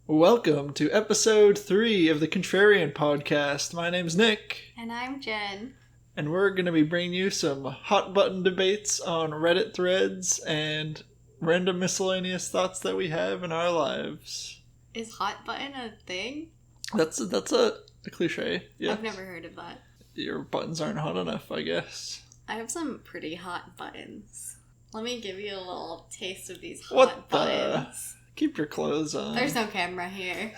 Welcome to episode 3 of the Contrarian Podcast. My name's Nick. And I'm Jen. And we're going to be bringing you some hot button debates on Reddit threads and random miscellaneous thoughts that we have in our lives. Is hot button a thing? That's a cliche. Yeah. I've never heard of that. Your buttons aren't hot enough, I guess. I have some pretty hot buttons. Let me give you a little taste of these hot buttons. Keep your clothes on. There's no camera here.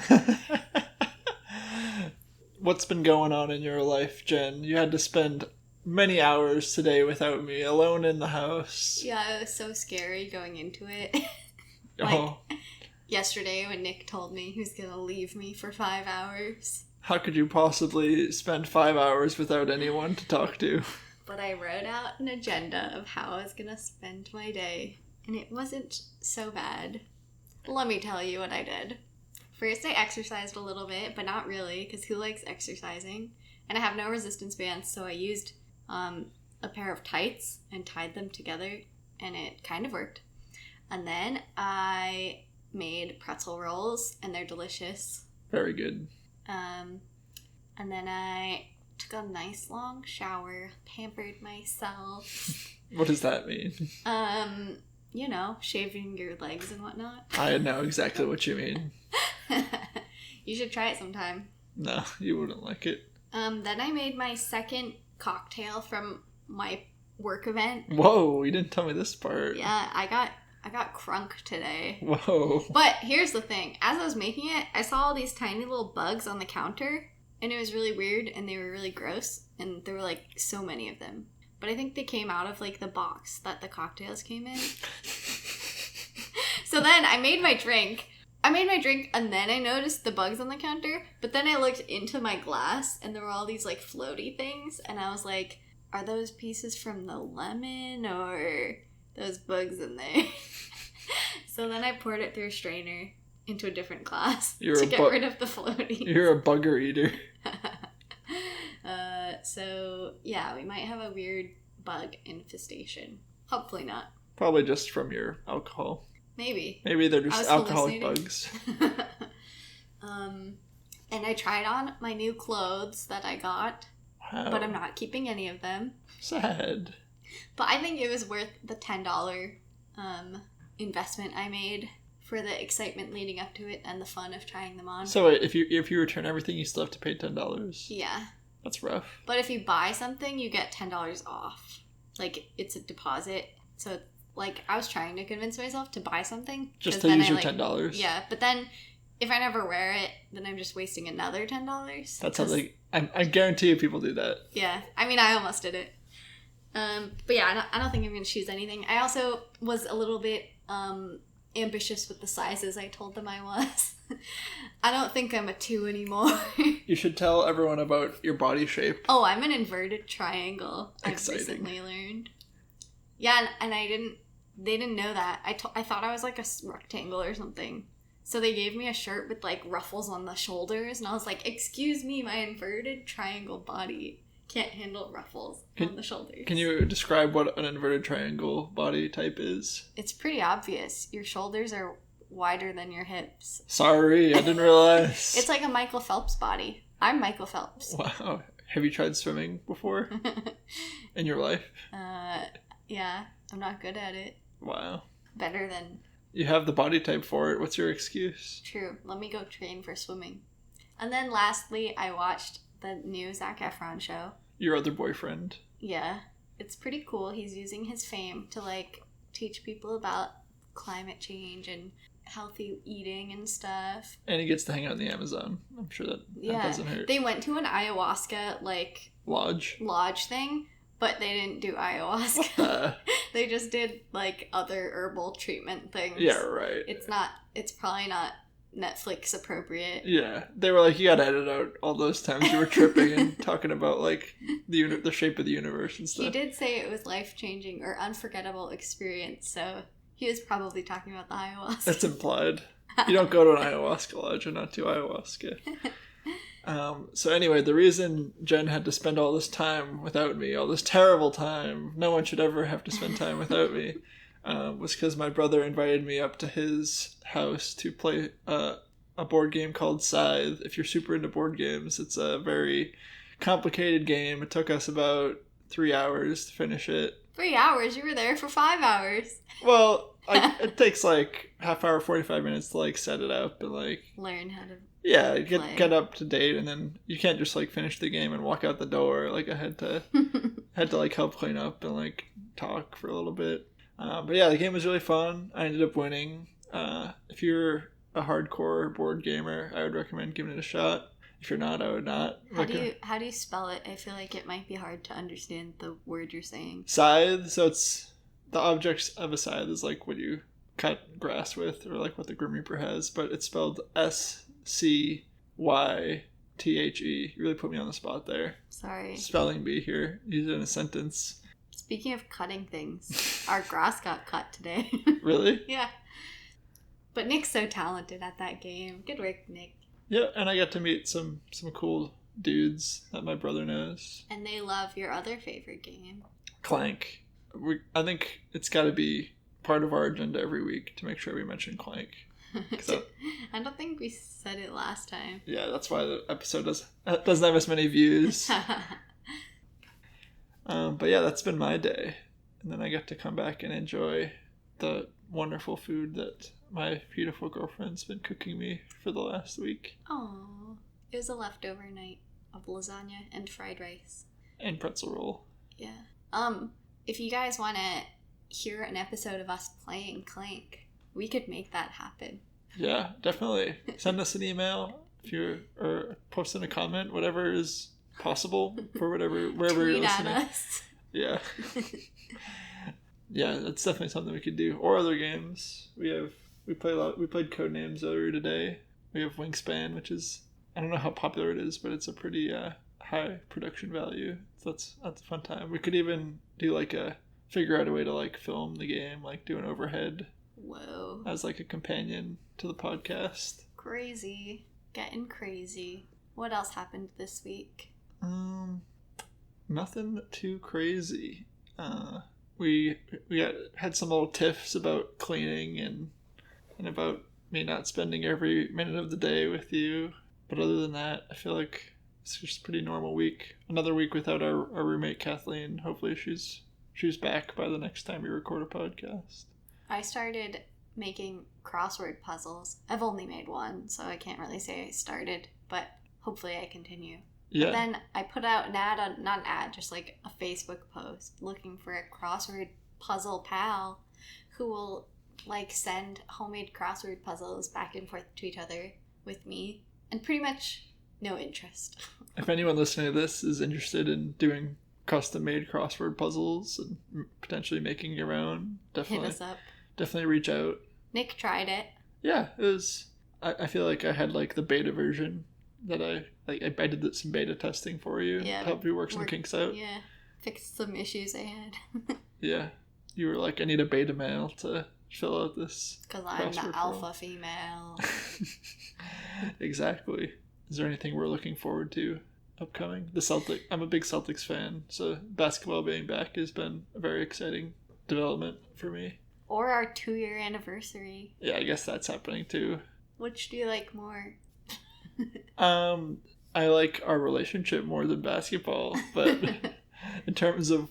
What's been going on in your life, Jen? You had to spend many hours today without me, alone in the house. Yeah, it was so scary going into it. Yesterday when Nick told me he was going to leave me for 5 hours. How could you possibly spend 5 hours without anyone to talk to? But I wrote out an agenda of how I was going to spend my day, and it wasn't so bad. Let me tell you what I did. First, I exercised a little bit, but not really, because who likes exercising? And I have no resistance bands, so I used a pair of tights and tied them together, and it kind of worked. And then I made pretzel rolls, and they're delicious. Very good. And then I took a nice long shower, pampered myself. What does that mean? You know, shaving your legs and whatnot. I know exactly what you mean. You should try it sometime. No, you wouldn't like it. Then I made my second cocktail from my work event. Whoa, you didn't tell me this part. Yeah, I got crunk today. Whoa. But here's the thing. As I was making it, I saw all these tiny little bugs on the counter, and it was really weird, and they were really gross, and there were, like, so many of them. But I think they came out of, like, the box that the cocktails came in. So then I made my drink, and then I noticed the bugs on the counter. But then I looked into my glass, and there were all these, like, floaty things. And I was like, are those pieces from the lemon or those bugs in there? So then I poured it through a strainer into a different glass to get rid of the floaties. You're a bugger eater. So, yeah, we might have a weird bug infestation. Hopefully not. Probably just from your alcohol. Maybe. Maybe they're just alcoholic bugs. And I tried on my new clothes that I got. Wow. But I'm not keeping any of them. Sad. But I think it was worth the $10 investment I made for the excitement leading up to it and the fun of trying them on. So if you return everything, you still have to pay $10? Yeah. That's rough. But if you buy something, you get $10 off. Like, it's a deposit. So, like, I was trying to convince myself to buy something. Just to use your $10. Yeah, but then if I never wear it, then I'm just wasting another $10. That sounds like... I guarantee you people do that. Yeah. I mean, I almost did it. But yeah, I don't think I'm going to choose anything. I also was a little bit ambitious with the sizes I told them I was. I don't think I'm a 2 anymore. You should tell everyone about your body shape. Oh, I'm an inverted triangle. Exciting. I've recently learned. Yeah, and they didn't know that. I thought I was like a rectangle or something. So they gave me a shirt with like ruffles on the shoulders, and I was like, excuse me, my inverted triangle body can't handle ruffles on the shoulders. Can you describe what an inverted triangle body type is? It's pretty obvious. Your shoulders are wider than your hips. Sorry, I didn't realize. It's like a Michael Phelps body. I'm Michael Phelps. Wow. Have you tried swimming before? In your life? Yeah. I'm not good at it. Wow. Better than... You have the body type for it. What's your excuse? True. Let me go train for swimming. And then lastly, I watched the new Zac Efron show. Your other boyfriend. Yeah. It's pretty cool. He's using his fame to, like, teach people about climate change and healthy eating and stuff. And he gets to hang out in the Amazon. I'm sure that doesn't hurt. They went to an ayahuasca, like... Lodge thing, but they didn't do ayahuasca. They just did, like, other herbal treatment things. Yeah, right. It's probably not Netflix appropriate. Yeah. They were like, you gotta edit out all those times you were tripping and talking about, like, the shape of the universe and stuff. He did say it was life-changing or unforgettable experience, so he was probably talking about the ayahuasca. That's implied. You don't go to an ayahuasca lodge and not do ayahuasca. So anyway, the reason Jen had to spend all this time without me, all this terrible time, no one should ever have to spend time without me, was because my brother invited me up to his house to play a board game called Scythe. If you're super into board games, it's a very complicated game. It took us about 3 hours to finish it. 3 hours? You were there for 5 hours. Well, it takes like half hour, 45 minutes to like set it up and like learn how to get up to date, and then you can't just like finish the game and walk out the door. Like I had to like help clean up and like talk for a little bit. But yeah, the game was really fun. I ended up winning. If you're a hardcore board gamer, I would recommend giving it a shot. If you're not, I would not. How do you spell it? I feel like it might be hard to understand the word you're saying. Scythe. So it's the objects of a scythe is like what you cut grass with, or like what the Grim Reaper has, but it's spelled SCYTHE. You really put me on the spot there. Sorry. Spelling bee here. Use it in a sentence. Speaking of cutting things, our grass got cut today. Really? Yeah. But Nick's so talented at that game. Good work, Nick. Yeah, and I got to meet some cool dudes that my brother knows. And they love your other favorite game. Clank. I think it's got to be part of our agenda every week to make sure we mention Clank. I don't think we said it last time. Yeah, that's why the episode doesn't have as many views. But yeah, that's been my day. And then I got to come back and enjoy the wonderful food that my beautiful girlfriend's been cooking me for the last week. Oh, it was a leftover night of lasagna and fried rice. And pretzel roll. Yeah. If you guys want to hear an episode of us playing Clank, we could make that happen. Yeah, definitely. Send us an email or post in a comment, whatever is possible for wherever you're listening. At us. Yeah. Yeah, that's definitely something we could do. Or other games. We played Codenames earlier today. We have Wingspan, which is, I don't know how popular it is, but it's a pretty high production value. So that's a fun time. We could even do figure out a way to like film the game, like do an overhead. Whoa. As like a companion to the podcast. Crazy. Getting crazy. What else happened this week? Nothing too crazy. We had some little tiffs about cleaning and about me not spending every minute of the day with you. But other than that, I feel like it's just a pretty normal week. Another week without our roommate Kathleen. Hopefully she's back by the next time we record a podcast. I started making crossword puzzles. I've only made one, so I can't really say I started, but hopefully I continue. Yeah. But then I put out just like a Facebook post looking for a crossword puzzle pal who will like send homemade crossword puzzles back and forth to each other with me, and pretty much no interest. If anyone listening to this is interested in doing custom-made crossword puzzles and potentially making your own, definitely hit us up. Definitely reach out. Nick tried it. Yeah, it was. I feel like I had like the beta version that I did some beta testing for you to help you work some kinks out. Yeah, fixed some issues I had. Yeah, you were like, I need a beta male to fill out this. Because I'm the alpha female. Exactly. Is there anything we're looking forward to upcoming? I'm a big Celtics fan, so basketball being back has been a very exciting development for me. Or our 2-year anniversary. Yeah, I guess that's happening too. Which do you like more? I like our relationship more than basketball, but in terms of,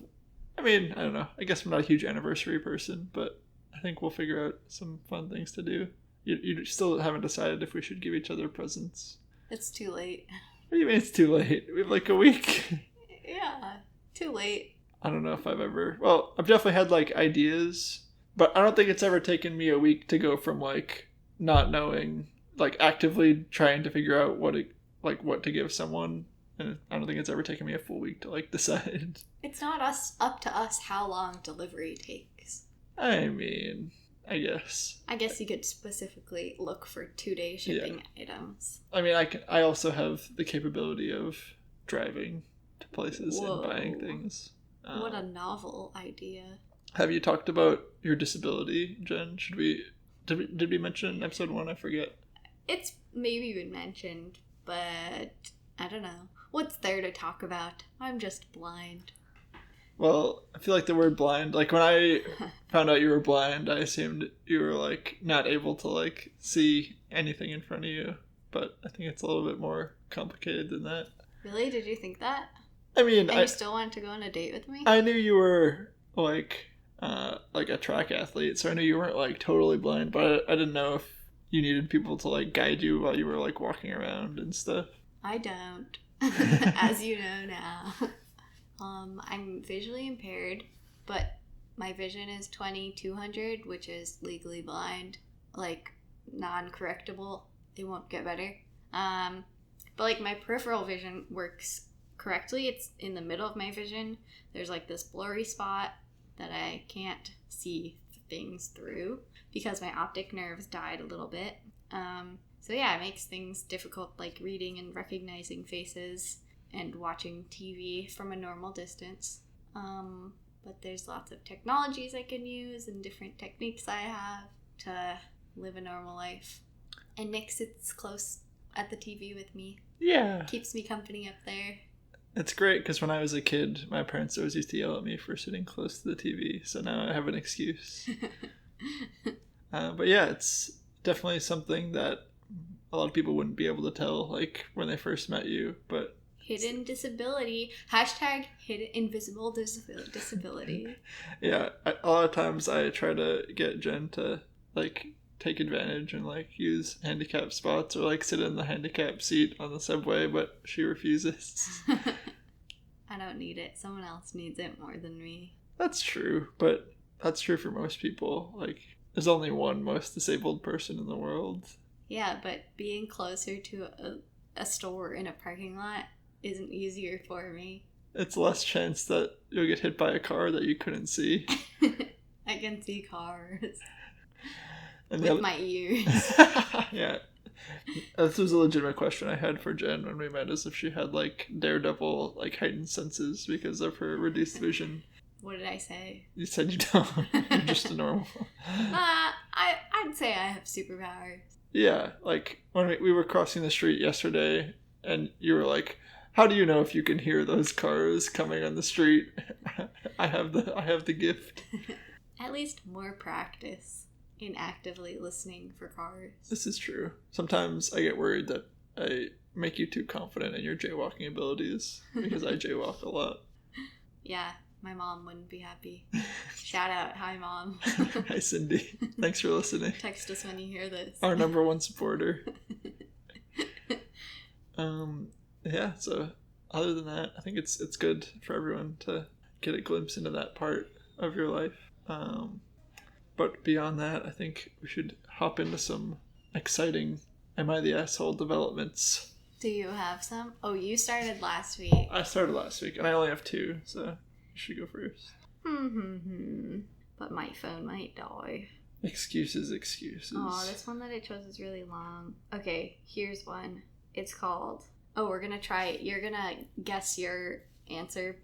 I don't know. I guess I'm not a huge anniversary person, but I think we'll figure out some fun things to do. You still haven't decided if we should give each other presents. It's too late. What do you mean it's too late? We have like a week. Yeah, too late. I don't know if I've definitely had like ideas, but I don't think it's ever taken me a week to go from like not knowing, like actively trying to figure out what to give someone, and I don't think it's ever taken me a full week to like decide. It's not up to us how long delivery takes. I guess. I guess you could specifically look for 2-day shipping items. I also have the capability of driving to places and buying things. What a novel idea. Have you talked about your disability, Jen? Did we mention in episode 1? I forget. It's maybe been mentioned, but I don't know. What's there to talk about? I'm just blind. Well, I feel like the word blind, like when I found out you were blind, I assumed you were like not able to like see anything in front of you. But I think it's a little bit more complicated than that. Really? Did you think that? I mean, And you still wanted to go on a date with me? I knew you were like a track athlete, so I knew you weren't like totally blind, but I didn't know if you needed people to like guide you while you were like walking around and stuff. I don't, as you know now. I'm visually impaired, but my vision is 20/200, which is legally blind, like non-correctable. It won't get better. But like my peripheral vision works correctly. It's in the middle of my vision. There's like this blurry spot that I can't see things through because my optic nerves died a little bit. So yeah, it makes things difficult, like reading and recognizing faces and watching TV from a normal distance. But there's lots of technologies I can use and different techniques I have to live a normal life. And Nick sits close at the TV with me. Yeah. Keeps me company up there. It's great because when I was a kid, my parents always used to yell at me for sitting close to the TV, so now I have an excuse. But yeah, it's definitely something that a lot of people wouldn't be able to tell, like, when they first met you, but... Hidden disability. Hashtag hidden invisible disability. Yeah, a lot of times I try to get Jen to, like, take advantage and, like, use handicap spots or, like, sit in the handicap seat on the subway, but she refuses. I don't need it. Someone else needs it more than me. That's true, but that's true for most people. Like, there's only one most disabled person in the world. Yeah, but being closer to a store in a parking lot isn't easier for me. It's less chance that you'll get hit by a car that you couldn't see. I can see cars. And with my ears. Yeah. This was a legitimate question I had for Jen when we met, is if she had, like, daredevil, like, heightened senses because of her reduced vision. What did I say? You said you don't. You're just a normal. I'd say I have superpowers. Yeah, like, when we were crossing the street yesterday, and you were like, how do you know if you can hear those cars coming on the street? I have the gift. At least more practice in actively listening for cars. This is true. Sometimes I get worried that I make you too confident in your jaywalking abilities, because I jaywalk a lot. Yeah, my mom wouldn't be happy. Shout out, hi mom. Hi Cindy. Thanks for listening. Text us when you hear this. Our number one supporter. Yeah, so other than that, I think it's good for everyone to get a glimpse into that part of your life. But beyond that, I think we should hop into some exciting Am I the Asshole developments. Do you have some? Oh, you started last week. I started last week, and I only have 2, so you should go first. But my phone might die. Excuses. Oh, this one that I chose is really long. Okay, here's one. It's called... Oh, we're gonna try it. You're gonna guess your answer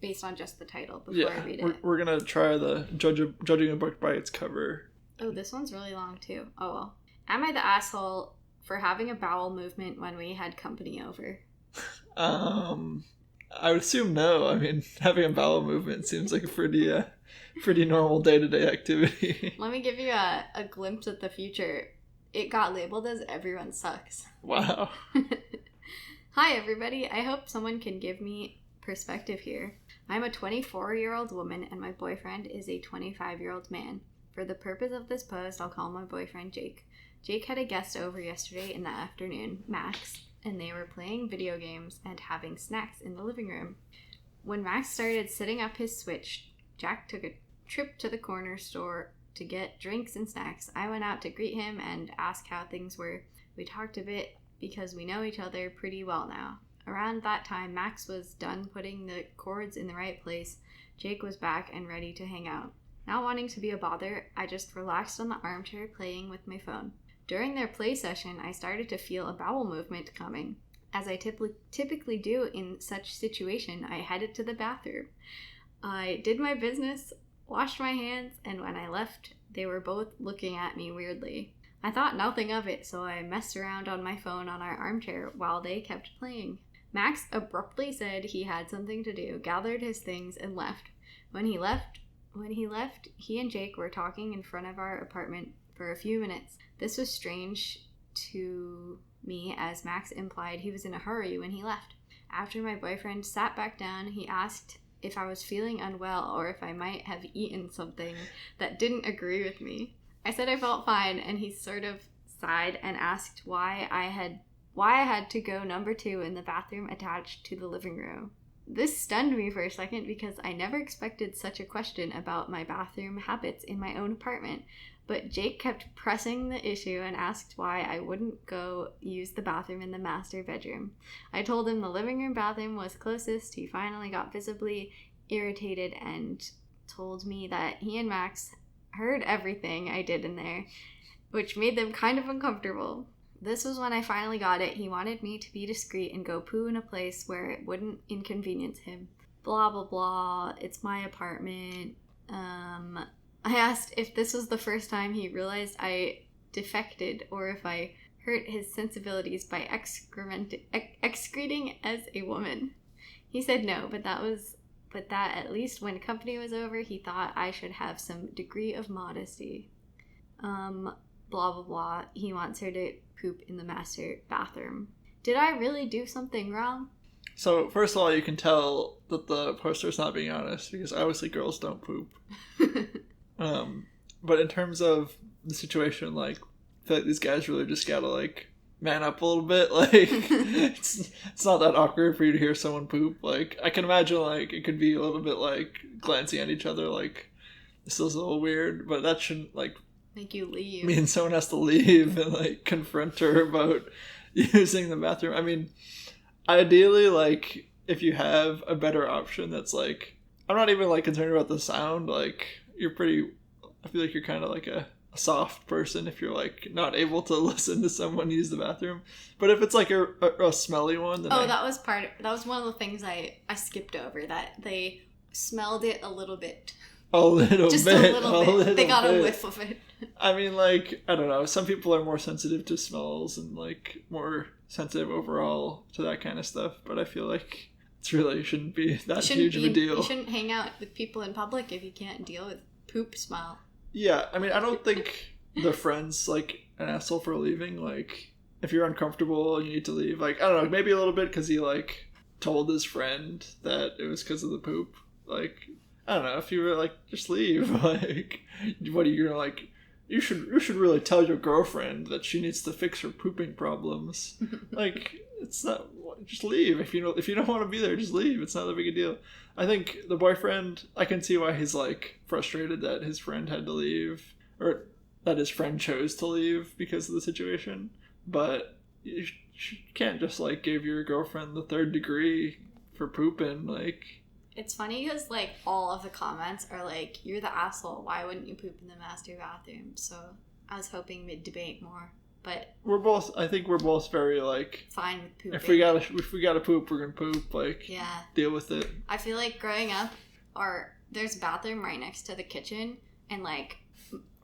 based on just the title before I read it. We're gonna try the judging a book by its cover. Oh, this one's really long too. Oh well. Am I the asshole for having a bowel movement when we had company over? I would assume no. I mean, having a bowel movement seems like a pretty normal day-to-day activity. Let me give you a glimpse at the future. It got labeled as everyone sucks. Wow. Hi, everybody. I hope someone can give me perspective here. I'm a 24-year-old woman, and my boyfriend is a 25-year-old man. For the purpose of this post, I'll call my boyfriend Jake. Jake had a guest over yesterday in the afternoon, Max, and they were playing video games and having snacks in the living room. When Max started setting up his Switch, Jack took a trip to the corner store to get drinks and snacks. I went out to greet him and ask how things were. We talked a bit because we know each other pretty well now. Around that time, Max was done putting the cords in the right place. Jake was back and ready to hang out. Not wanting to be a bother, I just relaxed on the armchair playing with my phone. During their play session, I started to feel a bowel movement coming. As I typically do in such situation, I headed to the bathroom. I did my business, washed my hands, and when I left, they were both looking at me weirdly. I thought nothing of it, so I messed around on my phone on our armchair while they kept playing. Max abruptly said he had something to do, gathered his things, and left. When he left, he and Jake were talking in front of our apartment for a few minutes. This was strange to me, as Max implied he was in a hurry when he left. After my boyfriend sat back down, he asked if I was feeling unwell or if I might have eaten something that didn't agree with me. I said I felt fine, and he sort of sighed and asked why I had to go number 2 in the bathroom attached to the living room. This stunned me for a second because I never expected such a question about my bathroom habits in my own apartment. But Jake kept pressing the issue and asked why I wouldn't go use the bathroom in the master bedroom. I told him the living room bathroom was closest. He finally got visibly irritated and told me that he and Max heard everything I did in there, which made them kind of uncomfortable. This was when I finally got it. He wanted me to be discreet and go poo in a place where it wouldn't inconvenience him. Blah, blah, blah. It's my apartment. I asked if this was the first time he realized I defected or if I hurt his sensibilities by excreting as a woman. He said no, but that at least when company was over, he thought I should have some degree of modesty. Blah, blah, blah. He wants her to poop in the master bathroom. Did I really do something wrong? So, first of all, you can tell that the poster's not being honest, because obviously girls don't poop. But in terms of the situation, like, I feel like these guys really just gotta, like, man up a little bit. Like, it's not that awkward for you to hear someone poop. Like, I can imagine, like, it could be a little bit, like, glancing at each other, like, this is a little weird, but that shouldn't, like, make you leave. mean someone has to leave and, like, confront her about using the bathroom. I mean, ideally, like, if you have a better option that's, like, I'm not even, like, concerned about the sound, like, I feel like you're kind of like a soft person if you're, like, not able to listen to someone use the bathroom. But if it's, like, a smelly one, then that was one of the things I skipped over, that they smelled it a little bit. A little Just bit. a little bit. They got a whiff of it. I mean, like, I don't know. Some people are more sensitive to smells and, like, more sensitive overall to that kind of stuff. But I feel like it really shouldn't be that huge of a deal. You shouldn't hang out with people in public if you can't deal with poop smell. Yeah, I mean, I don't think the friend's, like, an asshole for leaving. Like, if you're uncomfortable and you need to leave, like, I don't know, maybe a little bit because he, like, told his friend that it was because of the poop. Like, I don't know, if you were like, just leave. Like, what are you gonna, like, you should really tell your girlfriend that she needs to fix her pooping problems. Like, it's not, just leave. If you don't want to be there, just leave. It's not that big a deal. I think the boyfriend, I can see why he's, like, frustrated that his friend had to leave, or that his friend chose to leave because of the situation. But you can't just, like, give your girlfriend the 3rd degree for pooping. Like, it's funny because, like, all of the comments are like, you're the asshole, why wouldn't you poop in the master bathroom? So I was hoping we'd debate more, but I think we're both very, like, fine with pooping. If we gotta poop, we're gonna poop. Like, yeah, deal with it. I feel like growing up, there's a bathroom right next to the kitchen, and, like,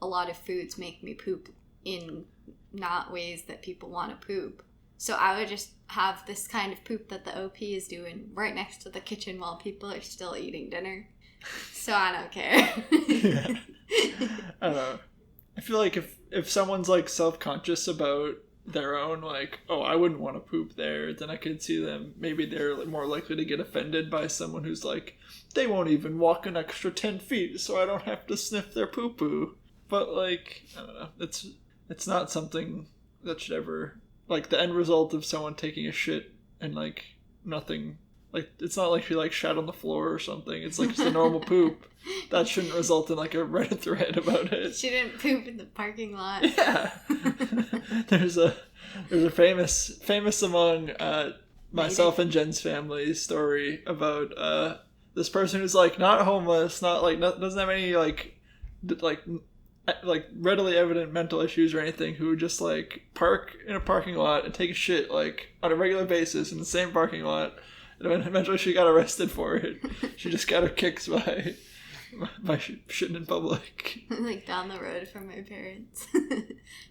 a lot of foods make me poop in not ways that people want to poop. So I would just have this kind of poop that the OP is doing right next to the kitchen while people are still eating dinner. So I don't care. Yeah. I don't know. I feel like if someone's, like, self-conscious about their own, like, oh, I wouldn't want to poop there, then I could see them, maybe they're more likely to get offended by someone who's like, they won't even walk an extra 10 feet so I don't have to sniff their poo-poo. But, like, I don't know. It's not something that should ever, like, the end result of someone taking a shit and, like, nothing, like, it's not like she, like, shat on the floor or something. It's, like, just a normal poop. That shouldn't result in, like, a Reddit thread about it. She didn't poop in the parking lot. Yeah. There's a famous among myself and Jen's family story about this person who's, like, not homeless, not, like, doesn't have any, like readily evident mental issues or anything, who would just, like, park in a parking lot and take a shit, like, on a regular basis in the same parking lot, and eventually she got arrested for it. She just got her kicks by by shitting in public. Like down the road from my parents.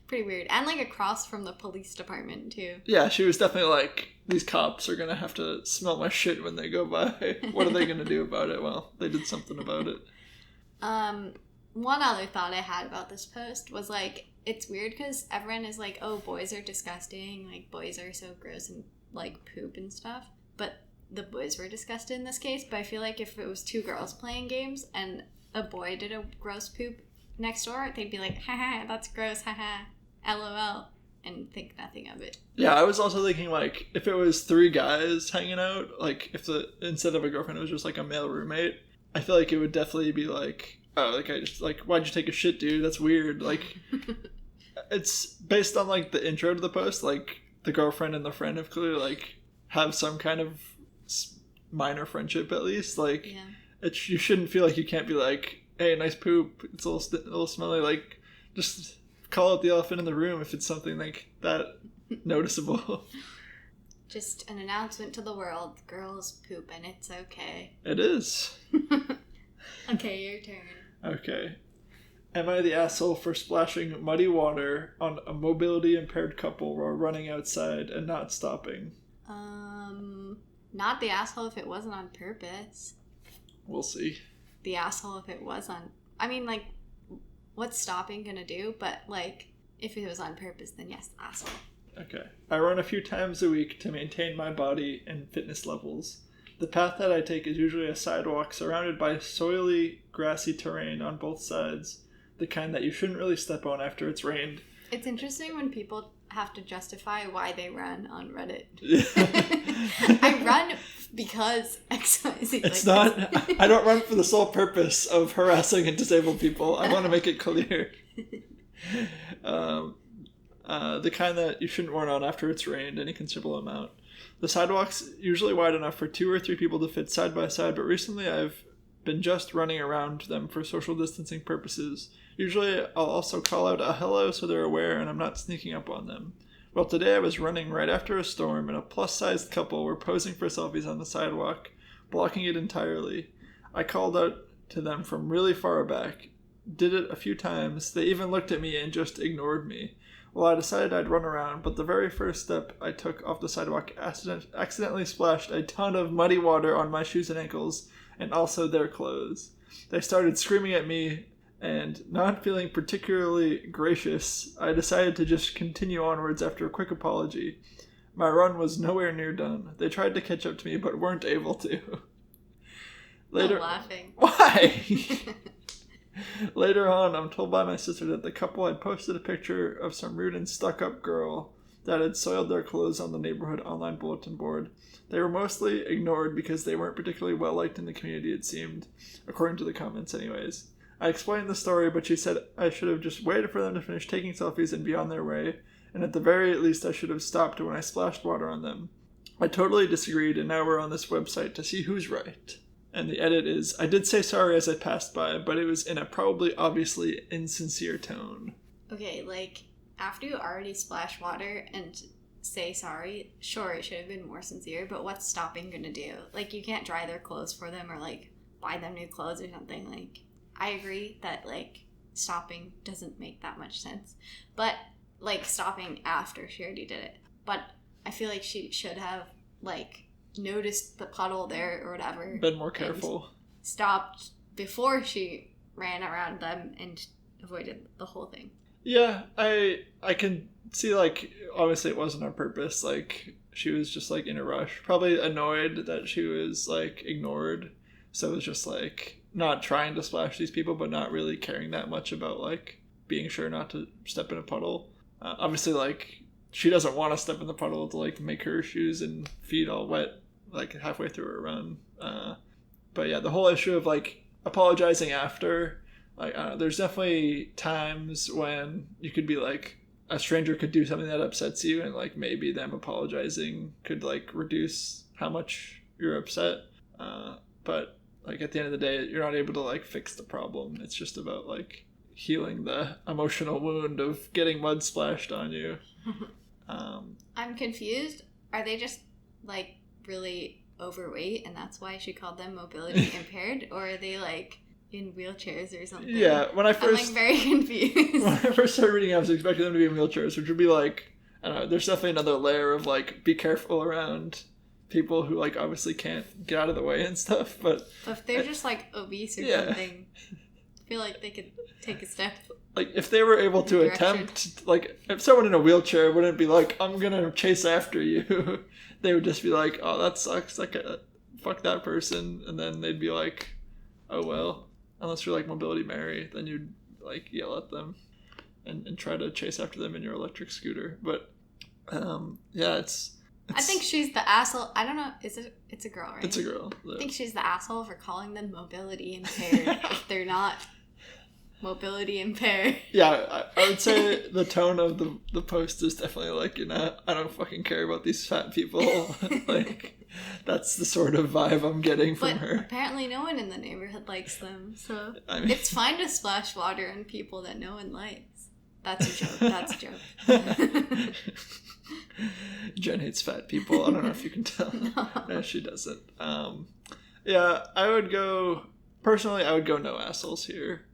Pretty weird. And like across from the police department too. Yeah, she was definitely like, these cops are gonna have to smell my shit when they go by. What are they gonna do about it? Well, they did something about it. One other thought I had about this post was like, it's weird because everyone is like, oh, boys are disgusting, like boys are so gross and like poop and stuff, but the boys were disgusted in this case. But I feel like if it was two girls playing games and a boy did a gross poop next door, they'd be like, haha, that's gross, haha, lol, and think nothing of it. Yeah, I was also thinking like, if it was three guys hanging out, like if instead of a girlfriend it was just like a male roommate, I feel like it would definitely be like, oh, like I just like, why'd you take a shit, dude? That's weird. Like, it's based on like the intro to the post. Like the girlfriend and the friend have clearly like have some kind of minor friendship at least. Like, yeah. You shouldn't feel like you can't be like, hey, nice poop. It's a little smelly. Like, just call out the elephant in the room if it's something like that noticeable. Just an announcement to the world: girls poop and it's okay. It is. Okay, your turn. Okay. Am I the asshole for splashing muddy water on a mobility impaired couple while running outside and not stopping? Not the asshole if it wasn't on purpose. We'll see. The asshole if it was on... I mean, like, what's stopping gonna do? But, like, if it was on purpose, then yes, asshole. Okay. I run a few times a week to maintain my body and fitness levels. The path that I take is usually a sidewalk surrounded by soily, grassy terrain on both sides, the kind that you shouldn't really step on after it's rained. It's interesting when people have to justify why they run on Reddit. I run because XYZ. It's like not... I don't run for the sole purpose of harassing and disabled people. I want to make it clear. The kind that you shouldn't run on after it's rained any considerable amount. The sidewalk's usually wide enough for 2 or 3 people to fit side by side, but recently I've been just running around them for social distancing purposes. Usually I'll also call out a hello so they're aware and I'm not sneaking up on them. Well, today I was running right after a storm and a plus-sized couple were posing for selfies on the sidewalk, blocking it entirely. I called out to them from really far back, did it a few times. They even looked at me and just ignored me. Well, I decided I'd run around, but the very first step I took off the sidewalk accidentally splashed a ton of muddy water on my shoes and ankles, and also their clothes. They started screaming at me, and not feeling particularly gracious, I decided to just continue onwards after a quick apology. My run was nowhere near done. They tried to catch up to me, but weren't able to. Later, I'm laughing. Why? Later on, I'm told by my sister that the couple had posted a picture of some rude and stuck-up girl that had soiled their clothes on the neighborhood online bulletin board. They were mostly ignored because they weren't particularly well-liked in the community, it seemed, according to the comments anyways. I explained the story, but she said I should have just waited for them to finish taking selfies and be on their way, and at the very least I should have stopped when I splashed water on them. I totally disagreed, and now we're on this website to see who's right. And the edit is, I did say sorry as I passed by, but it was in a probably obviously insincere tone. Okay, like, after you already splash water and say sorry, sure, it should have been more sincere, but what's stopping gonna do? Like, you can't dry their clothes for them or, like, buy them new clothes or something. Like, I agree that, like, stopping doesn't make that much sense. But, like, stopping after she already did it. But I feel like she should have, like, noticed the puddle there or whatever. Been more careful. Stopped before she ran around them and avoided the whole thing. Yeah, I can see, like, obviously it wasn't on purpose. Like, she was just, like, in a rush. Probably annoyed that she was, like, ignored. So it was just, like, not trying to splash these people, but not really caring that much about, like, being sure not to step in a puddle. Obviously, like, she doesn't want to step in the puddle to, like, make her shoes and feet all wet, like, halfway through her run. But yeah, the whole issue of, like, apologizing after, like, there's definitely times when you could be, like, a stranger could do something that upsets you, and, like, maybe them apologizing could, like, reduce how much you're upset. But, like, at the end of the day, you're not able to, like, fix the problem. It's just about, like, healing the emotional wound of getting mud splashed on you. I'm confused. Are they just, like, really overweight and that's why she called them mobility impaired? Or are they, like, in wheelchairs or something. Yeah, when I first... I'm like very confused. When I first started reading, I was expecting them to be in wheelchairs, which would be like, I don't know, there's definitely another layer of like, be careful around people who like obviously can't get out of the way and stuff, but if they're just like obese or something, I feel like they could take a step. Like if they were able to attempt, like if someone in a wheelchair wouldn't be like, I'm gonna chase after you, they would just be like, oh, that sucks, like fuck that person, and then they'd be like, oh well, unless you're like Mobility Mary, then you'd like yell at them and try to chase after them in your electric scooter. But yeah, it's I think she's the asshole. I don't know. It's a girl, right? It's a girl. I think she's the asshole for calling them mobility impaired if they're not mobility impaired. Yeah, I would say the tone of the post is definitely like, I don't fucking care about these fat people. Like, that's the sort of vibe I'm getting from her. Apparently no one in the neighborhood likes them, so it's fine to splash water on people that no one likes. That's a joke. That's a joke. Jen hates fat people. I don't know if you can tell. No, she doesn't. Yeah, I would go no assholes here.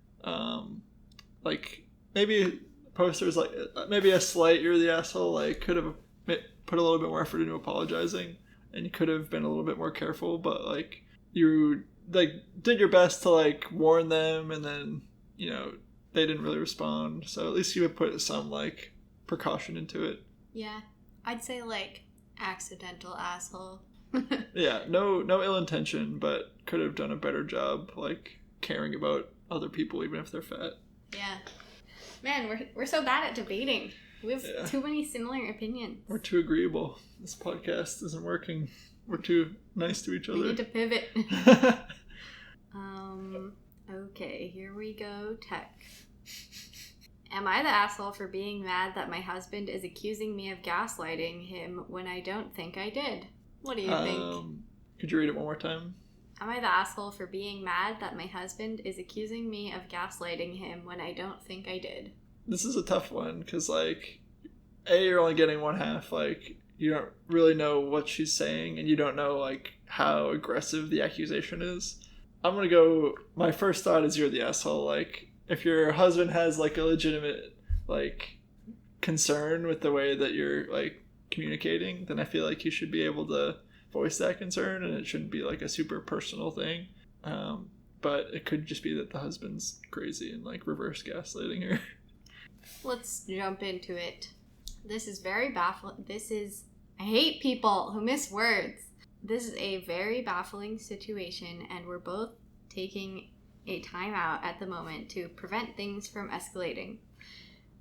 Like maybe posters like maybe a slight you're the asshole, like could have put a little bit more effort into apologizing, and you could have been a little bit more careful, but like you like did your best to like warn them, and then they didn't really respond, so at least you would put some like precaution into it. Yeah, I'd say like accidental asshole. Yeah, no ill intention, but could have done a better job like caring about other people even if they're fat. Yeah. Man, we're so bad at debating. We have too many similar opinions. We're too agreeable. This podcast isn't working. We're too nice to each other. We need to pivot. Okay, here we go. Tech. Am I the asshole for being mad that my husband is accusing me of gaslighting him when I don't think I did? What do you think? Could you read it one more time? Am I the asshole for being mad that my husband is accusing me of gaslighting him when I don't think I did? This is a tough one because, like, A, you're only getting one half. Like, you don't really know what she's saying, and you don't know, like, how aggressive the accusation is. I'm going to go, my first thought is you're the asshole. Like, if your husband has, like, a legitimate, like, concern with the way that you're, like, communicating, then I feel like you should be able to voice that concern, and it shouldn't be like a super personal thing, but it could just be that the husband's crazy and like reverse gaslighting her. Let's jump into it. This is very baffling. I hate people who miss words. This is a very baffling situation, and we're both taking a time out at the moment to prevent things from escalating.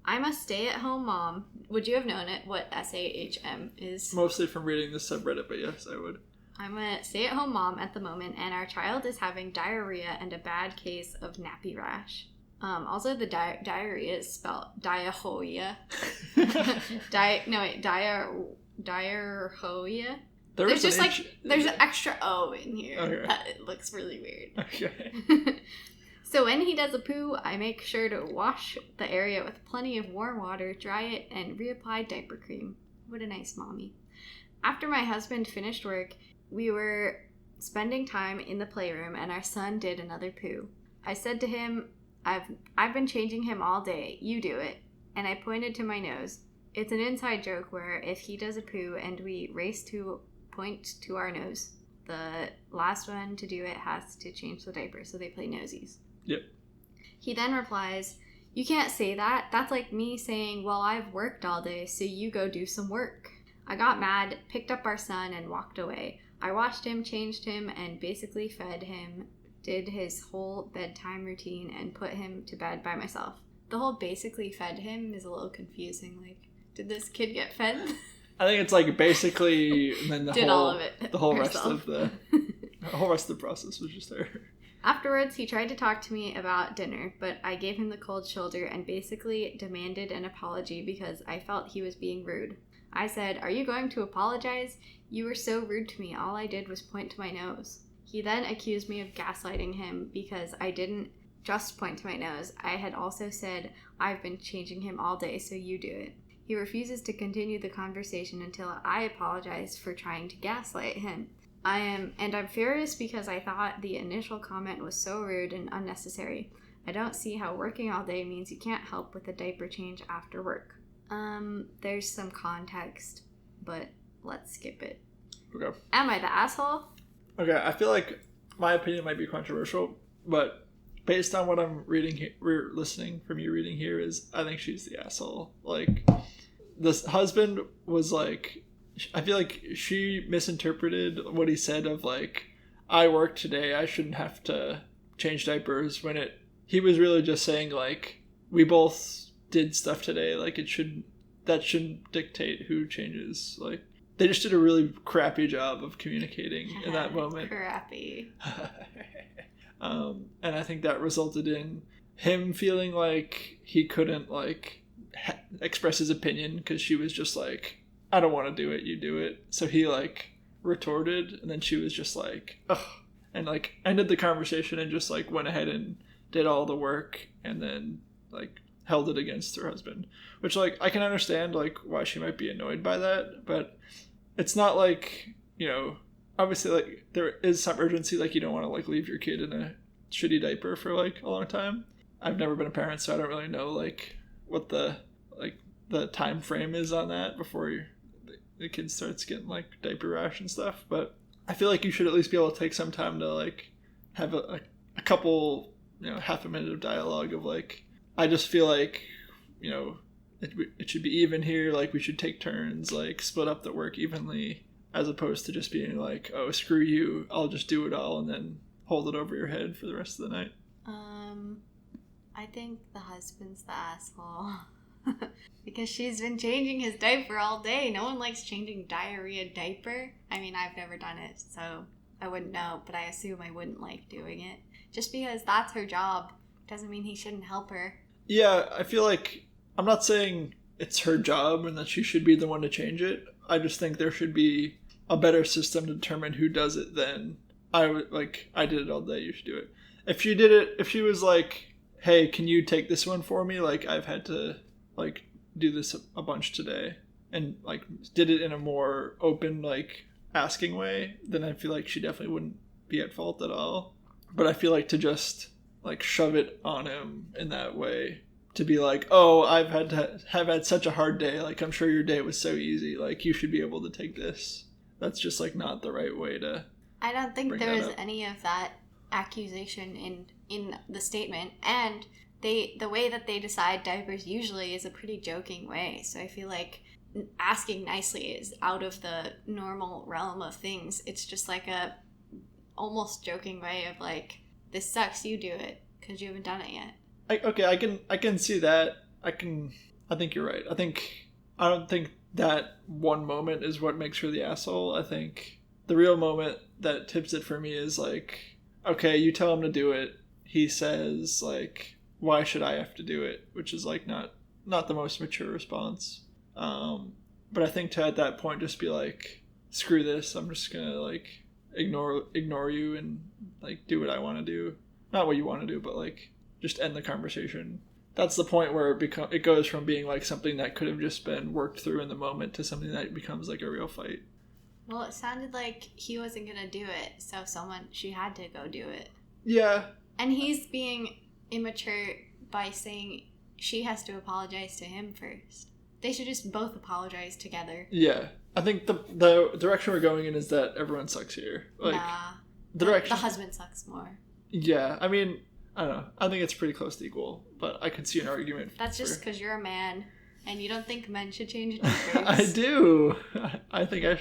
I'm a stay-at-home mom. Would you have known it, what SAHM is? Mostly from reading this subreddit, but yes, I would. I'm a stay-at-home mom at the moment, and our child is having diarrhea and a bad case of nappy rash. Also, the diarrhea is spelled diarrhea. Diarrhea. There's just there's an extra O in here. Okay. That looks really weird. Okay. So when he does a poo, I make sure to wash the area with plenty of warm water, dry it, and reapply diaper cream. What a nice mommy. After my husband finished work, we were spending time in the playroom, and our son did another poo. I said to him, I've been changing him all day. You do it. And I pointed to my nose. It's an inside joke where if he does a poo and we race to point to our nose, the last one to do it has to change the diaper, so they play nosies. Yep. He then replies, "You can't say that. That's like me saying, well, I've worked all day, so you go do some work." I got mad, picked up our son, and walked away. I washed him, changed him, and basically fed him, did his whole bedtime routine, and put him to bed by myself. The whole basically fed him is a little confusing. Like, did this kid get fed? I think it's like basically, and then all of it. The whole rest of the process was just her. Afterwards, he tried to talk to me about dinner, but I gave him the cold shoulder and basically demanded an apology because I felt he was being rude. I said, "Are you going to apologize? You were so rude to me. All I did was point to my nose." He then accused me of gaslighting him because I didn't just point to my nose. I had also said, "I've been changing him all day, so you do it." He refuses to continue the conversation until I apologize for trying to gaslight him. I'm furious because I thought the initial comment was so rude and unnecessary. I don't see how working all day means you can't help with a diaper change after work. There's some context, but let's skip it. Okay. Am I the asshole? Okay, I feel like my opinion might be controversial, but based on what I'm listening from you reading here is, I think she's the asshole. Like, this husband was like, I feel like she misinterpreted what he said of like, I work today, I shouldn't have to change diapers, when he was really just saying like, we both did stuff today, like that shouldn't dictate who changes. Like, they just did a really crappy job of communicating in that moment. Crappy. And I think that resulted in him feeling like he couldn't like express his opinion because she was just like, I don't want to do it, you do it. So he like retorted, and then she was just like, ugh, and like ended the conversation and just like went ahead and did all the work, and then like held it against her husband, which like I can understand like why she might be annoyed by that, but it's not like, you know, obviously like there is some urgency, like you don't want to like leave your kid in a shitty diaper for like a long time. I've never been a parent, so I don't really know like what the time frame is on that before the kid starts getting like diaper rash and stuff. But I feel like you should at least be able to take some time to like have a couple, you know, half a minute of dialogue of like, I just feel like, you know, it should be even here, like we should take turns, like split up the work evenly, as opposed to just being like, oh, screw you, I'll just do it all, and then hold it over your head for the rest of the night. I think the husband's the asshole. Because she's been changing his diaper all day. No one likes changing diarrhea diaper. I mean, I've never done it, so I wouldn't know, but I assume I wouldn't like doing it. Just because that's her job doesn't mean he shouldn't help her. Yeah, I feel like, I'm not saying it's her job and that she should be the one to change it. I just think there should be a better system to determine who does it than I did it all day, you should do it. If she was like, hey, can you take this one for me? Like, I've had to like do this a bunch today, and like did it in a more open, like asking way, then I feel like she definitely wouldn't be at fault at all. But I feel like to just like shove it on him in that way, to be like, oh, I've had such a hard day, like I'm sure your day was so easy, like you should be able to take this. That's just like not the right way to. I don't think there was any of that accusation in the statement, and the way that they decide diapers usually is a pretty joking way. So I feel like asking nicely is out of the normal realm of things. It's just like a almost joking way of like, this sucks, you do it because you haven't done it yet. I can see that. I think you're right. I don't think that one moment is what makes her the asshole. I think the real moment that tips it for me is like, okay, you tell him to do it. He says like, why should I have to do it? Which is like not the most mature response. But I think to at that point just be like, screw this, I'm just gonna like ignore you and like do what I want to do. Not what you want to do, but like just end the conversation. That's the point where it goes from being like something that could have just been worked through in the moment to something that becomes like a real fight. Well, it sounded like he wasn't gonna do it, so she had to go do it. Yeah. And he's being immature by saying she has to apologize to him first. They should just both apologize together. Yeah. I think the direction we're going in is that everyone sucks here. Like, nah. The husband sucks more. Yeah. I mean, I don't know. I think it's pretty close to equal, but I could see an argument. That's just because you're a man and you don't think men should change diapers. I do. I think I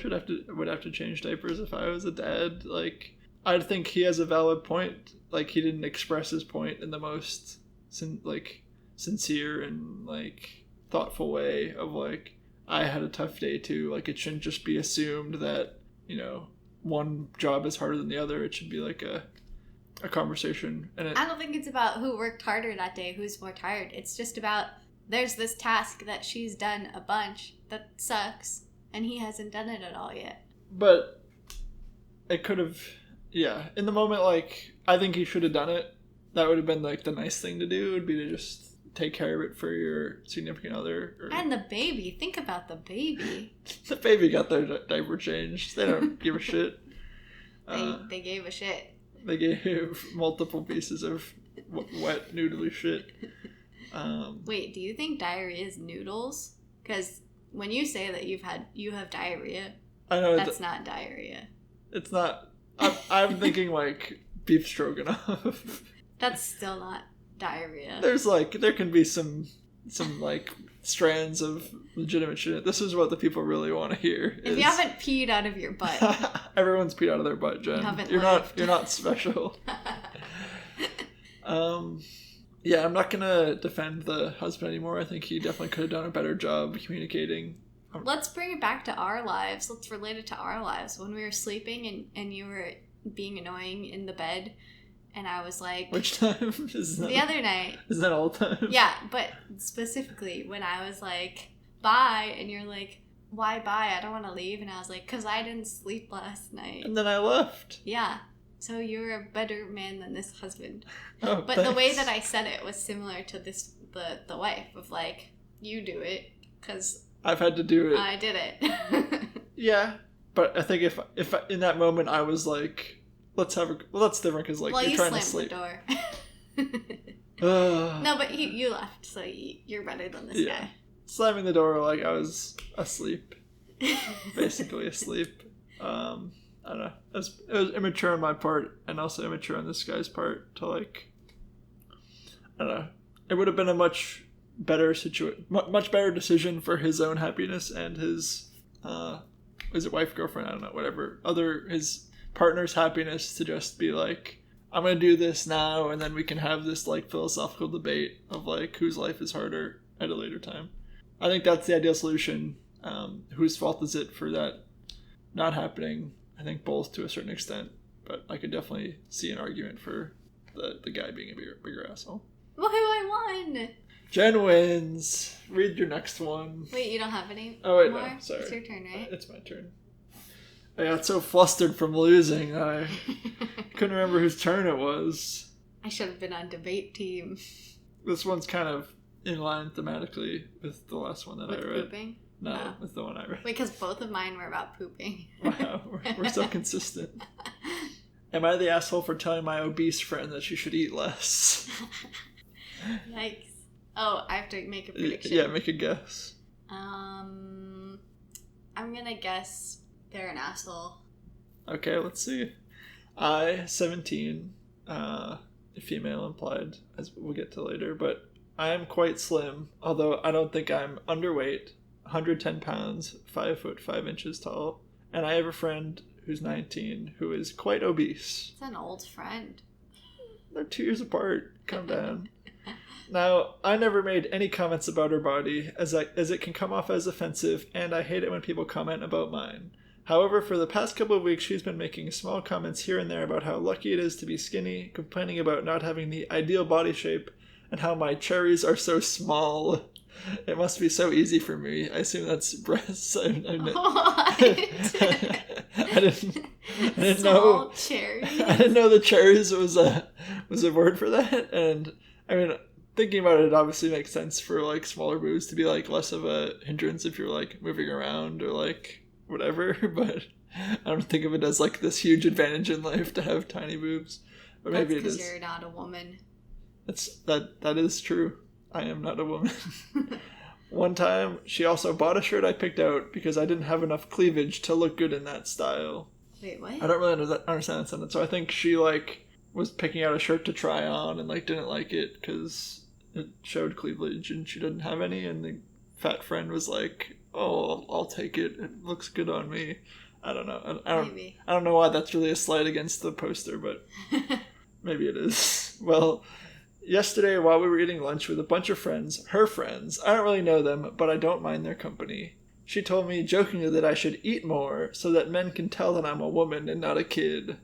would have to change diapers if I was a dad. Like, I think he has a valid point. Like, he didn't express his point in the most sincere and like thoughtful way of like, I had a tough day too. Like, it shouldn't just be assumed that, you know, one job is harder than the other. It should be like a conversation. And I don't think it's about who worked harder that day, who's more tired. It's just about, there's this task that she's done a bunch that sucks, and he hasn't done it at all yet. But it could have, yeah. In the moment, like, I think he should have done it. That would have been like the nice thing to do, would be to just take care of it for your significant other. And the baby. Think about the baby. The baby got their diaper changed. They don't give a shit. They gave a shit. They gave multiple pieces of wet noodly shit. Wait, do you think diarrhea is noodles? Because when you say that you have diarrhea, I know that's not diarrhea. It's not. I'm thinking like beef stroganoff. That's still not diarrhea. There can be some like strands of legitimate shit. This is what the people really want to hear. If you haven't peed out of your butt, everyone's peed out of their butt, Jen. You're not special. Yeah, I'm not gonna defend the husband anymore. I think he definitely could have done a better job communicating. Let's bring it back to our lives. Let's relate it to our lives. When we were sleeping and you were being annoying in the bed, and I was like... Which time? The other night. Isn't that all the time? Yeah, but specifically when I was like, bye, and you're like, why bye? I don't want to leave. And I was like, because I didn't sleep last night. And then I left. Yeah. So you're a better man than this husband. Oh, but thanks. The way that I said it was similar to the wife of like, you do it, because... I've had to do it. I did it. Yeah, but I think if in that moment I was like, let's have a... Well, that's different because like you're trying to sleep. The door. No, but you left, so you're better than this guy. Slamming the door like I was asleep. Basically asleep. I don't know. It was immature on my part and also immature on this guy's part to like... I don't know. It would have been a much better decision for his own happiness and his is it wife, girlfriend, I don't know, whatever, his partner's happiness to just be like, I'm gonna do this now and then we can have this like philosophical debate of like whose life is harder at a later time. I think that's the ideal solution. Whose fault is it for that not happening? I think both to a certain extent, but I could definitely see an argument for the guy being a bigger asshole. Well, who I won? Jen wins. Read your next one. Wait, you don't have any? Oh wait, more? no, sorry. It's your turn, right? It's my turn. I got so flustered from losing, I couldn't remember whose turn it was. I should have been on debate team. This one's kind of in line thematically with the last one that I read. Pooping? No, with the one I read. Wait, because both of mine were about pooping. Wow, we're so consistent. Am I the asshole for telling my obese friend that she should eat less? Yikes. Oh, I have to make a prediction. Yeah, make a guess. I'm gonna guess they're an asshole. Okay, let's see. I, 17, female implied, as we'll get to later, but I am quite slim, although I don't think I'm underweight, 110 pounds, 5 foot 5 inches tall, and I have a friend who's 19 who is quite obese. It's an old friend. They're 2 years apart. Calm down. Now, I never made any comments about her body, as it can come off as offensive, and I hate it when people comment about mine. However, for the past couple of weeks, she's been making small comments here and there about how lucky it is to be skinny, complaining about not having the ideal body shape, and how my cherries are so small. It must be so easy for me. I assume that's breasts. I didn't know. Cherries. I didn't know the cherries was a word for that, and I mean, thinking about it, it obviously makes sense for like smaller boobs to be like less of a hindrance if you're like moving around or like whatever, but I don't think of it as like this huge advantage in life to have tiny boobs. But maybe it is. Because you're not a woman. That is true. I am not a woman. One time, she also bought a shirt I picked out because I didn't have enough cleavage to look good in that style. Wait, what? I don't really understand that sentence. So I think she like was picking out a shirt to try on and like didn't like it because it showed cleavage and she didn't have any, and the fat friend was like, oh, I'll take it, it looks good on me. I don't know. I don't know why that's really a slight against the poster, but maybe it is. Well, yesterday while we were eating lunch with a bunch of friends, her friends, I don't really know them, but I don't mind their company, she told me jokingly that I should eat more so that men can tell that I'm a woman and not a kid.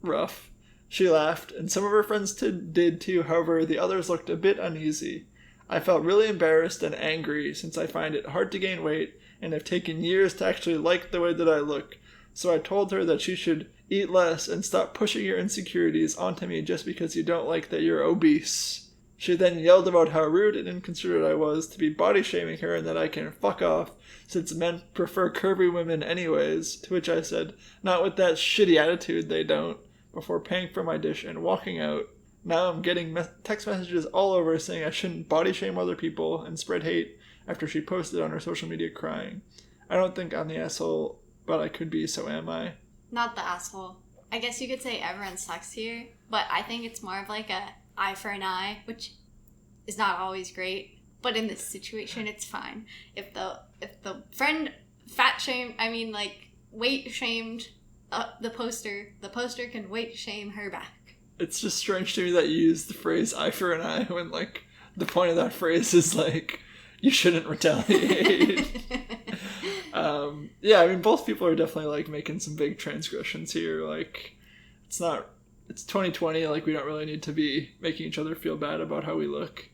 Rough. She laughed, and some of her friends did too. However, the others looked a bit uneasy. I felt really embarrassed and angry since I find it hard to gain weight and have taken years to actually like the way that I look. So I told her that she should eat less and stop pushing your insecurities onto me just because you don't like that you're obese. She then yelled about how rude and inconsiderate I was to be body shaming her and that I can fuck off since men prefer curvy women anyways, to which I said, not with that shitty attitude they don't, before paying for my dish and walking out. Now I'm getting text messages all over saying I shouldn't body shame other people and spread hate after she posted on her social media crying. I don't think I'm the asshole, but I could be, so am I? Not the asshole. I guess you could say everyone sucks here, but I think it's more of like a eye for an eye, which is not always great, but in this situation it's fine. If the friend weight shamed the poster can weight shame her back. It's just strange to me that you use the phrase eye for an eye when, like, the point of that phrase is, like, you shouldn't retaliate. Yeah, I mean, both people are definitely, like, making some big transgressions here. Like, it's 2020, like, we don't really need to be making each other feel bad about how we look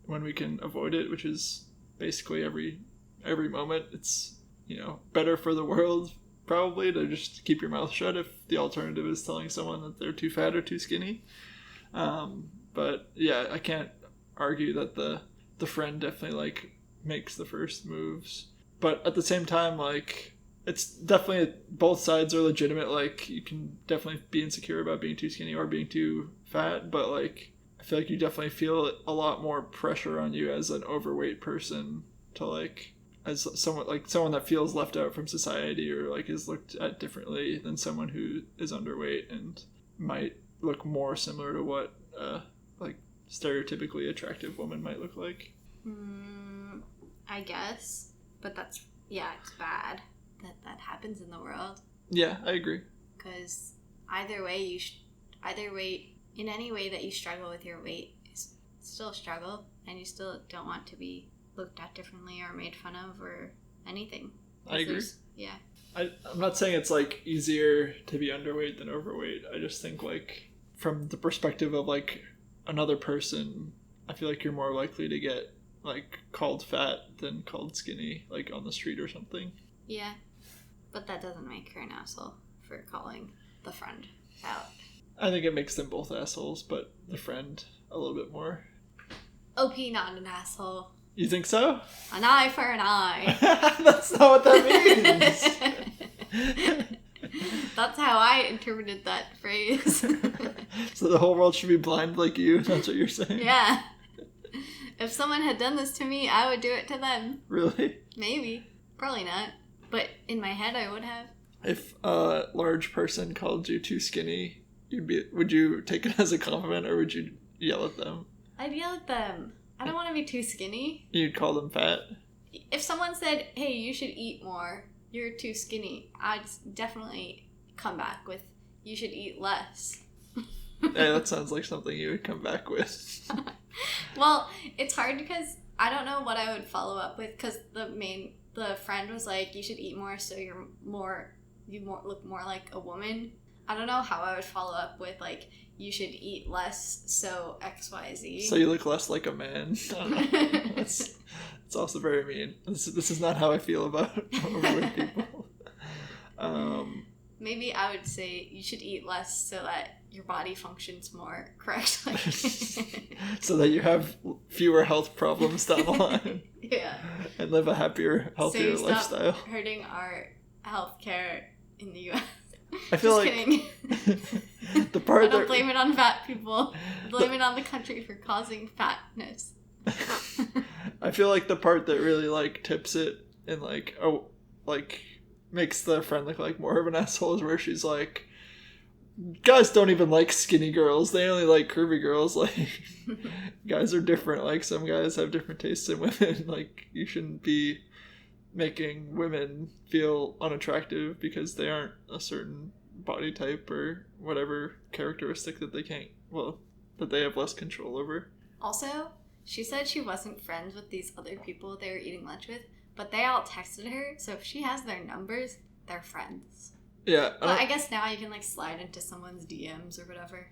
when we can avoid it, which is basically every moment. It's, better for the world, probably, to just keep your mouth shut if the alternative is telling someone that they're too fat or too skinny. But, yeah, I can't argue that the friend definitely, like, makes the first moves. But at the same time, like, it's definitely, both sides are legitimate. Like, you can definitely be insecure about being too skinny or being too fat, but, like, I feel like you definitely feel a lot more pressure on you as an overweight person to, like, as someone that feels left out from society or, like, is looked at differently than someone who is underweight and might look more similar to what, like, stereotypically attractive woman might look like. I guess. But it's bad that happens in the world. Yeah, I agree. Because either way, in any way that you struggle with your weight is still a struggle, and you still don't want to be looked at differently or made fun of or anything. I agree. Yeah. I'm not saying it's, like, easier to be underweight than overweight. I just think, like, from the perspective of, like, another person, I feel like you're more likely to get, like, called fat than called skinny, like, on the street or something. Yeah, but that doesn't make her an asshole for calling the friend out. I think it makes them both assholes, but the friend a little bit more. OP not an asshole. You think so? An eye for an eye. That's not what that means. That's how I interpreted that phrase. So the whole world should be blind like you? That's what you're saying? Yeah. If someone had done this to me, I would do it to them. Really? Maybe. Probably not. But in my head, I would have. If a large person called you too skinny, would you take it as a compliment or would you yell at them? I'd yell at them. I don't want to be too skinny. You'd call them fat? If someone said, hey, you should eat more, you're too skinny, I'd definitely come back with, you should eat less. Hey, that sounds like something you would come back with. Well, it's hard because I don't know what I would follow up with, because the friend was like, you should eat more so you look more like a woman. I don't know how I would follow up with, like, you should eat less so XYZ. So you look less like a man. It's also very mean. This is not how I feel about overweight people. Maybe I would say you should eat less so that your body functions more correctly. So that you have fewer health problems down the line. Yeah. And live a happier, healthier lifestyle. Stop hurting our healthcare in the U.S. I feel Just like kidding. The part I don't blame it on fat people. Blame it on the country for causing fatness. I feel like the part that really, like, tips it and, like, makes the friend look like more of an asshole is where she's like, guys don't even like skinny girls, they only like curvy girls. Like, guys are different. Like, some guys have different tastes in women. Like, you shouldn't be making women feel unattractive because they aren't a certain body type or whatever characteristic that that they have less control over. Also, she said she wasn't friends with these other people they were eating lunch with, but they all texted her, so if she has their numbers, they're friends. Yeah. But I guess now you can, like, slide into someone's DMs or whatever.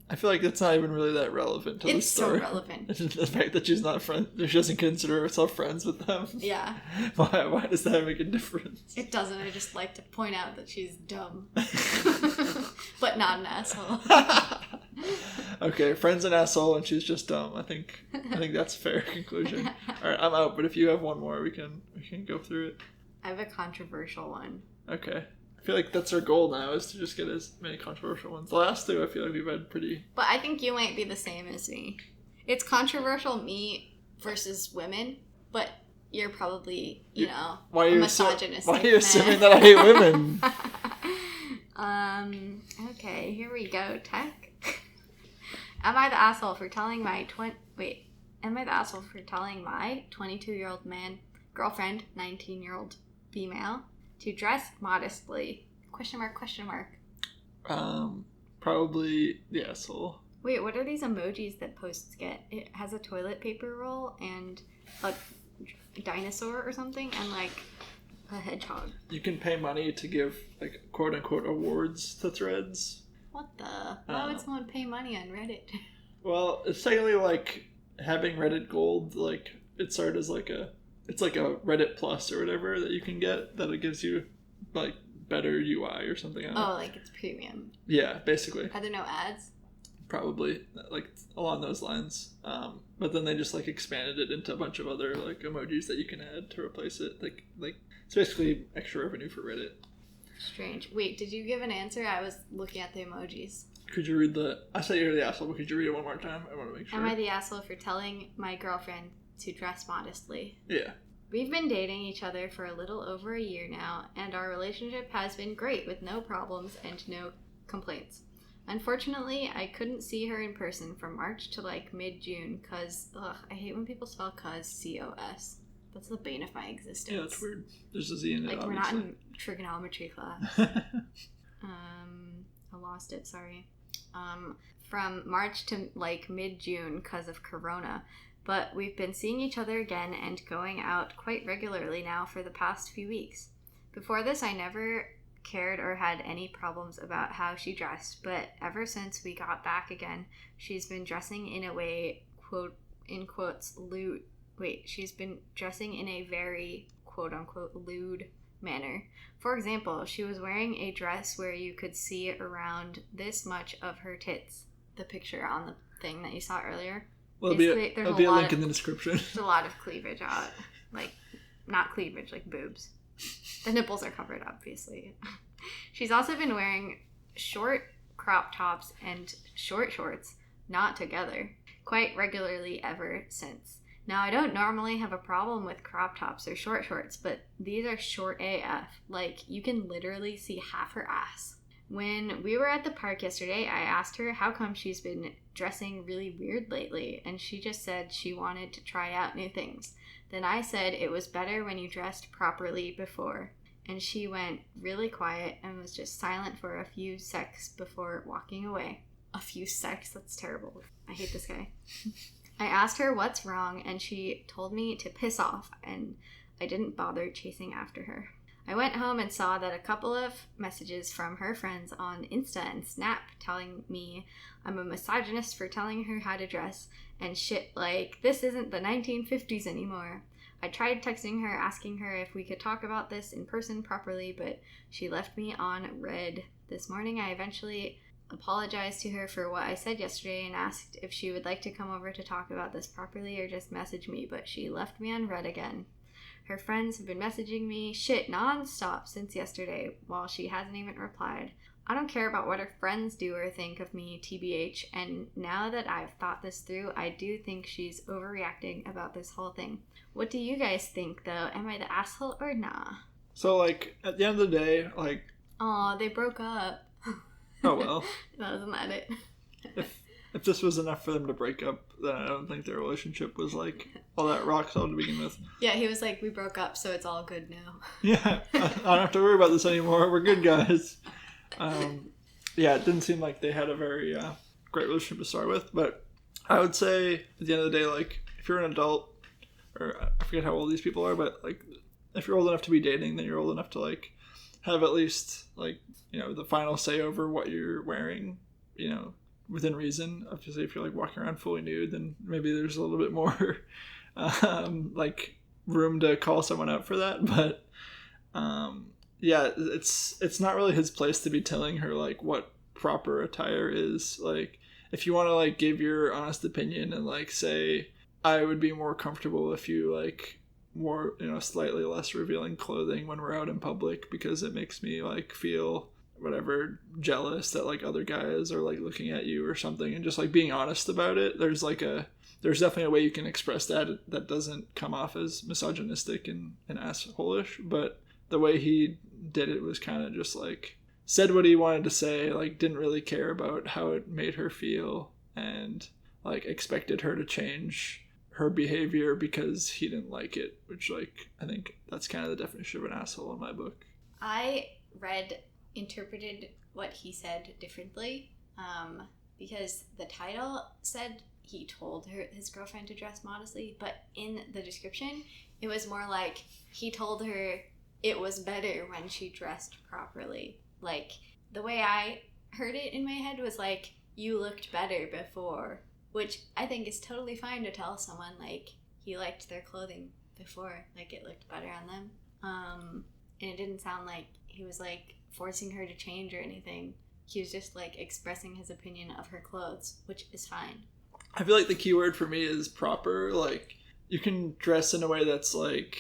I feel like that's not even really that relevant to the story. It's so relevant. The fact that she's not friends, she doesn't consider herself friends with them. Yeah. Why does that make a difference? It doesn't. I just like to point out that she's dumb. But not an asshole. Okay, friend's an asshole and she's just dumb. I think that's a fair conclusion. All right, I'm out. But if you have one more, we can go through it. I have a controversial one. Okay. I feel like that's our goal now, is to just get as many controversial ones. The last two, I feel like we've had pretty... But I think you might be the same as me. It's controversial me versus women, but you're probably, a misogynistic why are you assuming that I hate women? Okay, here we go. Tech. Am I the asshole for telling my 22-year-old man, girlfriend, 19-year-old female, to dress modestly? Question mark, question mark. Probably the asshole. Wait, what are these emojis that posts get? It has a toilet paper roll and a dinosaur or something and like a hedgehog. You can pay money to give like quote unquote awards to threads. What the? Why would someone pay money on Reddit? Well, it's technically like having Reddit Gold. Like it started as it's like a Reddit Plus or whatever that you can get, that it gives you like better UI or something. Like it's premium. Yeah, basically. Are there no ads? Probably, like along those lines. But then they just like expanded it into a bunch of other like emojis that you can add to replace it. Like it's basically extra revenue for Reddit. Strange. Wait, did you give an answer? I was looking at the emojis. Could you read I said you're the asshole, but could you read it one more time? I want to make sure. Am I the asshole for telling my girlfriend to dress modestly? Yeah. We've been dating each other for a little over a year now, and our relationship has been great with no problems and no complaints. Unfortunately, I couldn't see her in person from March to like mid-June because, I hate when people spell cuz, C-O-S. That's the bane of my existence. Yeah, that's weird. There's a Z in it, like, obviously. we're not in trigonometry class. I lost it, sorry. From March to like mid-June because of Corona. But we've been seeing each other again and going out quite regularly now for the past few weeks. Before this, I never cared or had any problems about how she dressed, but ever since we got back again, she's been dressing in a way, quote, in quotes, lewd. Wait, she's been dressing in a very, quote unquote, lewd manner. For example, she was wearing a dress where you could see around this much of her tits. The picture on the thing that you saw earlier. Well, there'll be a link in the description. There's a lot of cleavage out. Like, not cleavage, like boobs. The nipples are covered, obviously. She's also been wearing short crop tops and short shorts, not together, quite regularly ever since. Now, I don't normally have a problem with crop tops or short shorts, but these are short AF. Like, you can literally see half her ass. When we were at the park yesterday, I asked her how come she's been dressing really weird lately, and she just said she wanted to try out new things. Then I said it was better when you dressed properly before, and she went really quiet and was just silent for a few secs before walking away. A few secs? That's terrible. I hate this guy. I asked her what's wrong, and she told me to piss off, and I didn't bother chasing after her. I went home and saw that a couple of messages from her friends on Insta and Snap telling me I'm a misogynist for telling her how to dress and shit like this isn't the 1950s anymore. I tried texting her asking her if we could talk about this in person properly, but she left me on red. This morning I eventually apologized to her for what I said yesterday and asked if she would like to come over to talk about this properly or just message me, but she left me on red again. Her friends have been messaging me shit non-stop since yesterday, while she hasn't even replied. I don't care about what her friends do or think of me, TBH, and now that I've thought this through, I do think she's overreacting about this whole thing. What do you guys think, though? Am I the asshole or nah? So, like, at the end of the day, like... Aw, they broke up. Oh, well. That was an edit. If this was enough for them to break up, then I don't think their relationship was, like, all that rock solid to begin with. Yeah, he was like, we broke up, so it's all good now. Yeah, I don't have to worry about this anymore. We're good guys. Yeah, it didn't seem like they had a very great relationship to start with, but I would say, at the end of the day, like, if you're an adult, or I forget how old these people are, but, like, if you're old enough to be dating, then you're old enough to, like, have at least, like, you know, the final say over what you're wearing, you know, within reason. Obviously, if you're like walking around fully nude, then maybe there's a little bit more like room to call someone out for that. But yeah, it's not really his place to be telling her like what proper attire is. Like, if you want to like give your honest opinion and like say, I would be more comfortable if you like wore, you know, slightly less revealing clothing when we're out in public, because it makes me like feel whatever jealous that like other guys are like looking at you or something, and just like being honest about it. There's definitely a way you can express that doesn't come off as misogynistic and asshole-ish, but the way he did it was kind of just like said what he wanted to say, like didn't really care about how it made her feel, and like expected her to change her behavior because he didn't like it, which like I think that's kind of the definition of an asshole in my book. I interpreted what he said differently, because the title said he told his girlfriend to dress modestly, but in the description it was more like he told her it was better when she dressed properly. Like the way I heard it in my head was like, you looked better before, which I think is totally fine to tell someone like he liked their clothing before, like it looked better on them. And it didn't sound like he was like forcing her to change or anything. He was just like expressing his opinion of her clothes, which is fine. I feel like the key word for me is proper. Like you can dress in a way that's like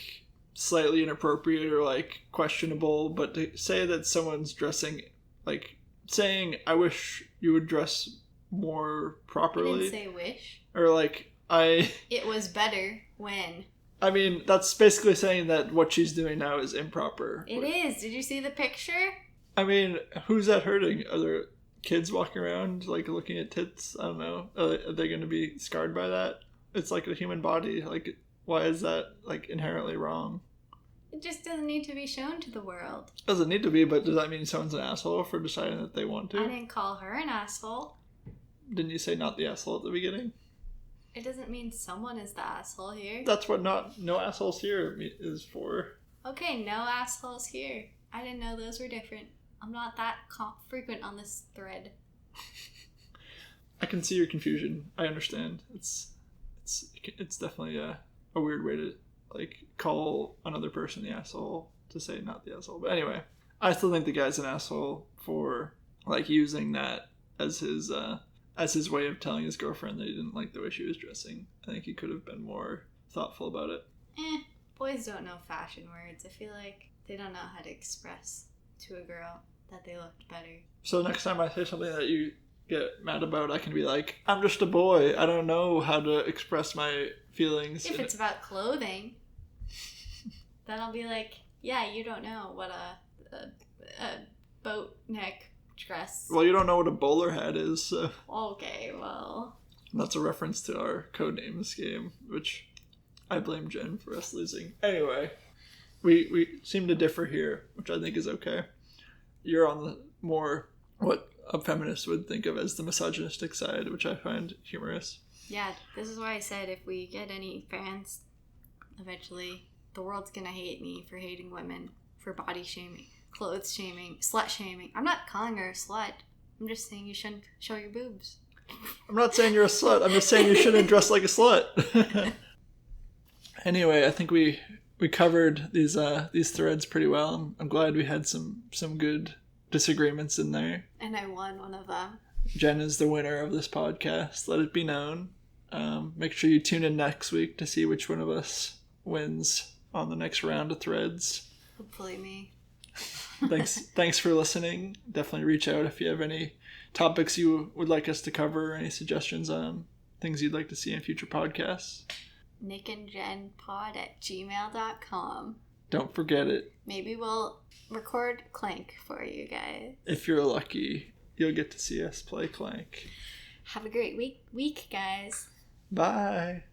slightly inappropriate or like questionable, but to say that someone's dressing, like saying, I wish you would dress more properly. I didn't say wish. Or like, it was better when. I mean, that's basically saying that what she's doing now is improper. It is. Did you see the picture? I mean, who's that hurting? Are there kids walking around, like, looking at tits? I don't know. Are they going to be scarred by that? It's like a human body. Like, why is that, like, inherently wrong? It just doesn't need to be shown to the world. Doesn't need to be, but does that mean someone's an asshole for deciding that they want to? I didn't call her an asshole. Didn't you say not the asshole at the beginning? It doesn't mean someone is the asshole here. That's what no assholes here is for. Okay, no assholes here. I didn't know those were different. I'm not that frequent on this thread. I can see your confusion. I understand. It's definitely a weird way to like call another person the asshole, to say not the asshole. But anyway, I still think the guy's an asshole for like using that as his way of telling his girlfriend that he didn't like the way she was dressing. I think he could have been more thoughtful about it. Boys don't know fashion words. I feel like they don't know how to express to a girl that they looked better. So next time I say something that you get mad about, I can be like, I'm just a boy. I don't know how to express my feelings. If it's about clothing, then I'll be like, yeah, you don't know what a boat neck dress. Well, you don't know what a bowler hat is, so. Okay, well. That's a reference to our Codenames game, which I blame Jen for us losing. Anyway, we seem to differ here, which I think is okay. You're on the more, what a feminist would think of as the misogynistic side, which I find humorous. Yeah, this is why I said if we get any fans, eventually the world's gonna hate me for hating women, for body shaming, clothes shaming, slut shaming. I'm not calling her a slut. I'm just saying you shouldn't show your boobs. I'm not saying you're a slut. I'm just saying you shouldn't dress like a slut. Anyway, I think we covered these threads pretty well. I'm glad we had some good disagreements in there. And I won one of them. Jen is the winner of this podcast. Let it be known. Make sure you tune in next week to see which one of us wins on the next round of threads. Hopefully me. Thanks for listening. Definitely reach out if you have any topics you would like us to cover, any suggestions on things you'd like to see in future podcasts. nickandjenpod@gmail.com. Don't forget it. Maybe we'll record Clank for you guys. If you're lucky, you'll get to see us play Clank. Have a great week guys. Bye.